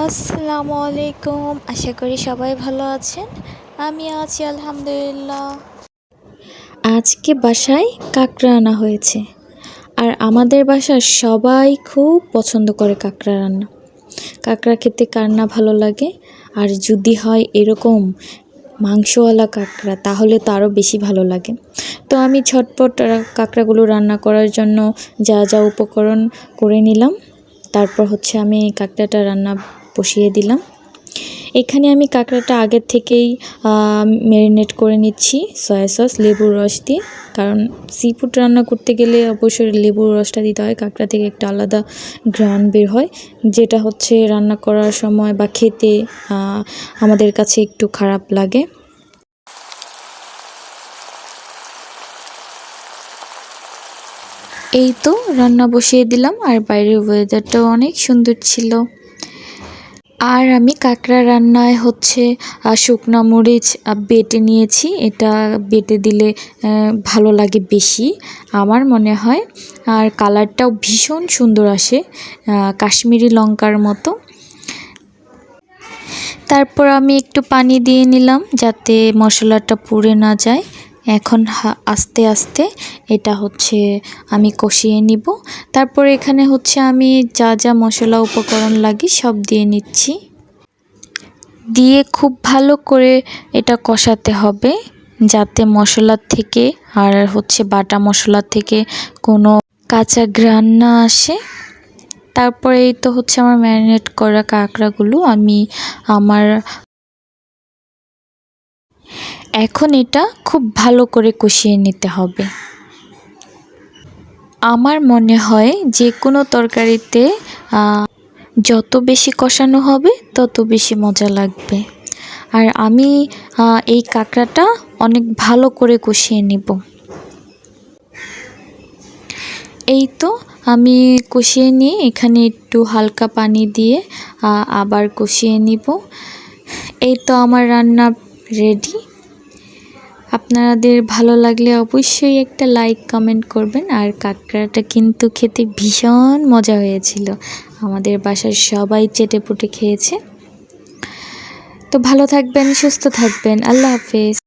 আসসালামু আলাইকুম। আশা করি সবাই ভালো আছেন। আমি আছি আলহামদুলিল্লাহ। আজকে বাসায় কাঁকড়া আনা হয়েছে, আর আমাদের বাসার সবাই খুব পছন্দ করে কাঁকড়া রান্না। কাঁকড়া খেতে কার না ভালো লাগে, আর যদি হয় এরকম মাংসওয়ালা কাঁকড়া তাহলে তো আরও বেশি ভালো লাগে। তো আমি ঝটপট কাঁকড়াগুলো রান্না করার জন্য যা যা উপকরণ করে নিলাম, তারপর আমি কাঁকড়াটা রান্না বসিয়ে দিলাম। এখানে আমি কাঁকড়াটা আগের থেকেই ম্যারিনেট করে নিচ্ছি সয়া সস, লেবুর রস দিয়ে, কারণ সি ফুড রান্না করতে গেলে অবশ্যই লেবুর রসটা দিতে হয়। কাঁকড়া থেকে একটা আলাদা ঘ্রাণ বের হয়, যেটা রান্না করার সময় বা খেতে আমাদের কাছে একটু খারাপ লাগে। এই তো রান্না বসিয়ে দিলাম, আর বাইরের ওয়েদারটাও অনেক সুন্দর ছিল। আর আমি কাঁকড়া রান্নায় শুকনা মরিচ বেটে নিয়েছি। এটা বেটে দিলে ভালো লাগে বেশি, আমার মনে হয়। আর কালারটাও ভীষণ সুন্দর আসে, কাশ্মীরি লঙ্কার মতো। তারপর আমি একটু পানি দিয়ে নিলাম যাতে মশলাটা পুড়ে না যায়। এখন আস্তে আস্তে এটা আমি কষিয়ে নিব। তারপর এখানে আমি যা যা মশলা উপকরণ লাগে সব দিয়ে নিচ্ছি। দিয়ে খুব ভালো করে এটা কষাতে হবে, যাতে মশলার থেকে আর বাটা মশলার থেকে কোনো কাঁচা ঘ্রাণ না আসে। তারপরে এই তো আমার ম্যারিনেট করা কাঁকড়াগুলো এখন এটা খুব ভালো করে কষিয়ে নিতে হবে। আমার মনে হয় যে কোনো তরকারিতে যত বেশি কষানো হবে তত বেশি মজা লাগবে। আর আমি এই কাঁকড়াটা অনেক ভালো করে কষিয়ে নিব। এই তো আমি কষিয়ে নিয়ে এখানে একটু হালকা পানি দিয়ে আবার কষিয়ে নিব। এই তো আমার রান্না রেডি। আপনাদের ভালো লাগলে অবশ্যই একটা লাইক কমেন্ট করবেন। আর কাঁকড়াটা কিন্তু খেতে ভীষণ মজা হয়েছিল, আমাদের বাসার সবাই চেটেপুটে খেয়েছে। তো ভালো থাকবেন, সুস্থ থাকবেন। আল্লাহ হাফেজ।